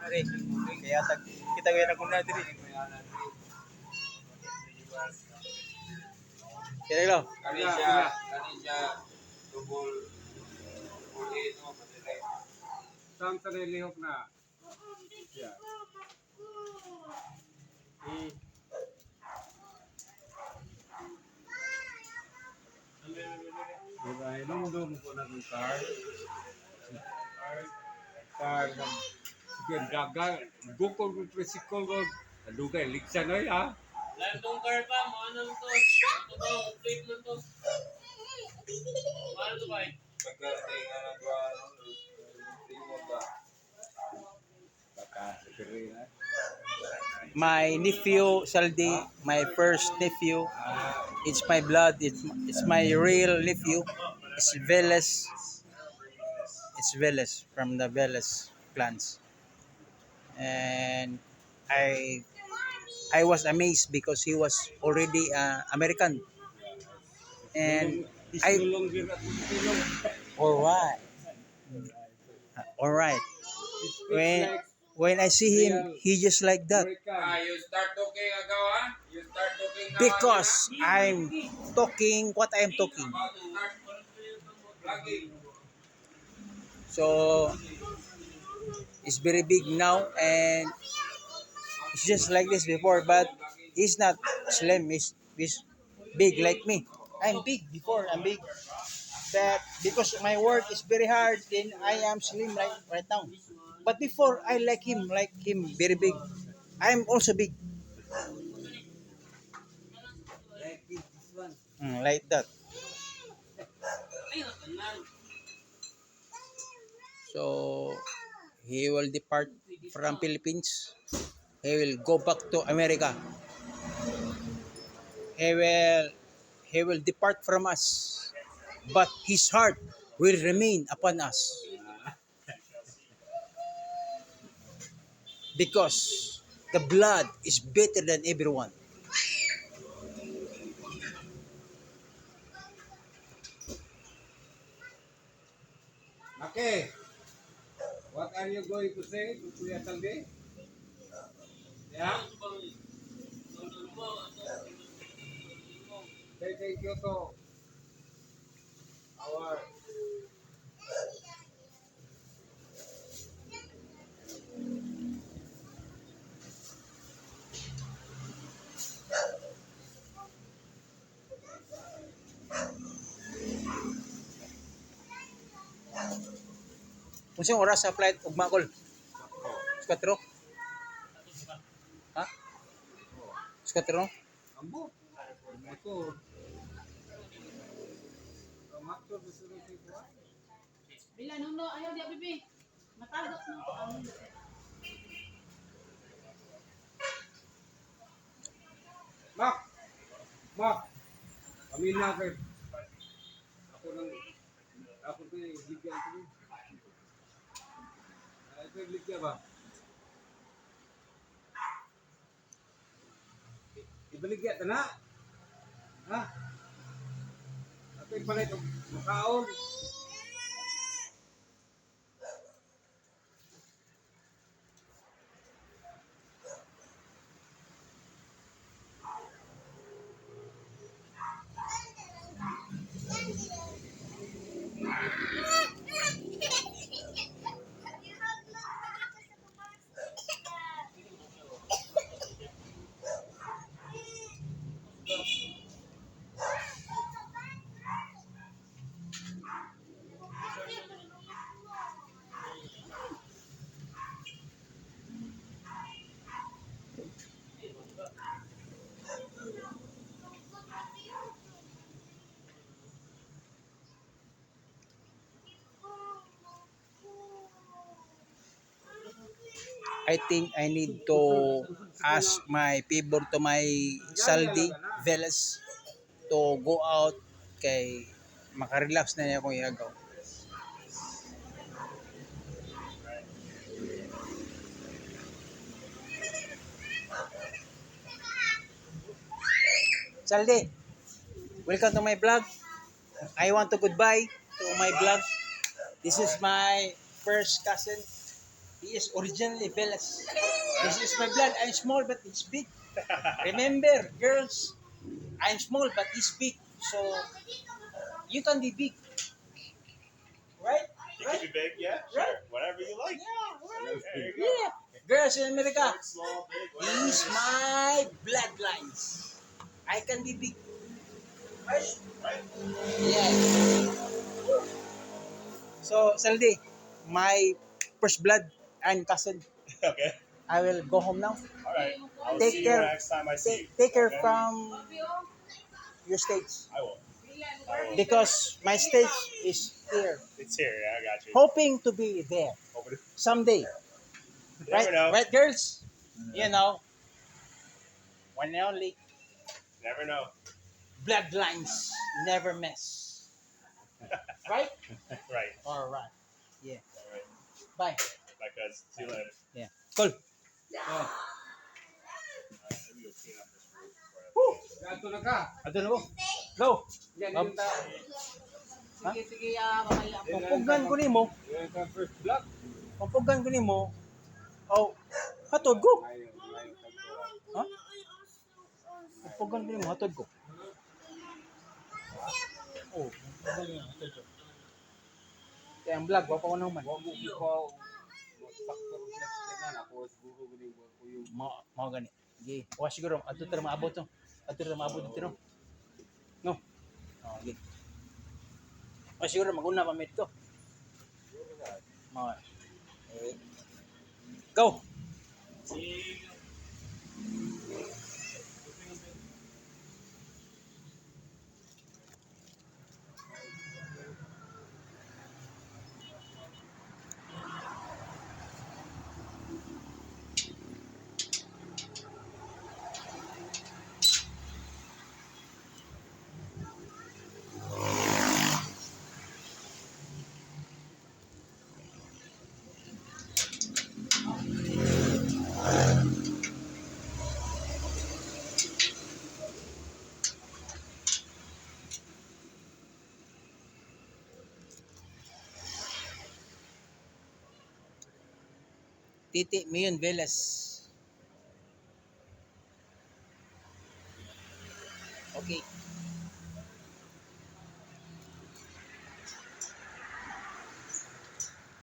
Ari. Kaya kita kaya na kuna diri. Kaya lo. Kanisya, tubol, ulit mo, madali. Saan sa nilihok na? Yeah. Diba, ilumdum ko na ng card. Card ng sige, dagal. Bukol ko presikol ko. Nadugay, liksa na ya. Landong car pa, ano to? Ito ba, update mo to. Ano to ba? Pagkatay nga na ba, tingog ba? Baka, siguri na. My nephew Saldi, my first nephew. It's my blood. It's my real nephew. It's Veles. It's Veles from the Veles clans. And I was amazed because he was already American. And I Isulong din at isulong. all right. When I see him, he just like that. You start talking agaw, ha? You start talking now. Because I'm talking what I am talking. About to start vlogging. So it's very big now and it's just like this before, but he's not slim. He's big like me. I'm big before. I'm big. That because my work is very hard, then I am slim right now. But before I like him very big. I'm also big. Like that. So he will depart from Philippines. He will go back to America. He will depart from us, but his heart will remain upon us because the blood is better than everyone. Okay. What are you going to say to Kuya Saldi? Yeah? Say thank you to our Unsang oras sa flight ug Macol? 4? Ha? 4? Ambo. Motor. Motor disuruh si Kuya. Bila nuno ayaw dia bibi. Matagos nang ko ang Mak! Mak! Kami na kay ako nang ako to ligyan ko. Ito ligyan ba? Ibaligyan ta na. Ha? Ako ipalit og makaon. I think I need to ask my favor to my Saldi Veles to go out kay makarelax na niya akong ihagaw. Saldi, welcome to my vlog. I want to goodbye to my vlog. This is my first cousin. He is originally Velas. This is my blood. I'm small but it's big. Remember, girls, I'm small but it's big. So you can be big. Right? You can be big, yeah, sure. Right? Whatever you like. There you go. Yeah. Girls in America, Short, small, big, whatever. these my bloodlines. I can be big. Right? Right? Yeah. So, Saldi, my first blood and cousin, Okay. I will go home now. All right. I'll Take see care. you next time I see you. Take care Okay? from your states. I will. Because my stage is here, It's here. Yeah, I got you. hoping to be there Hopefully. someday. You Right, never know. right, girls? You know, one and only Never know. bloodlines never mess. Right? Right. All right. Yeah. All right. Bye. Bye, cuz. See you later. Yeah. Cool. All right. Maybe you'll clean up this room before I Woo! Ganto na ka. Adun ako. Go. Yan Um, yung ta. Sige, sige, mamaya po. Pampugan ko nimo. Yan ang first block. Pampugan ko nimo. Oh, hatod ko. Ngayon tagpuan. Ha? Pampugan ko nimo hatod ko. Oh, pampugan ko nimo hatod ko. Kaya ang vlog, wapa ko naman. Huwag mo ikaw mag-factor sa stinan. Ako siguro galing ko yung Mga gani. Sige. Wa siguro ato tara maabot to. Ato tara maabot dito no. No. Oh, sige. Wa siguro maguna pa med to. Mga Go. Titi Mion Velas. Okay.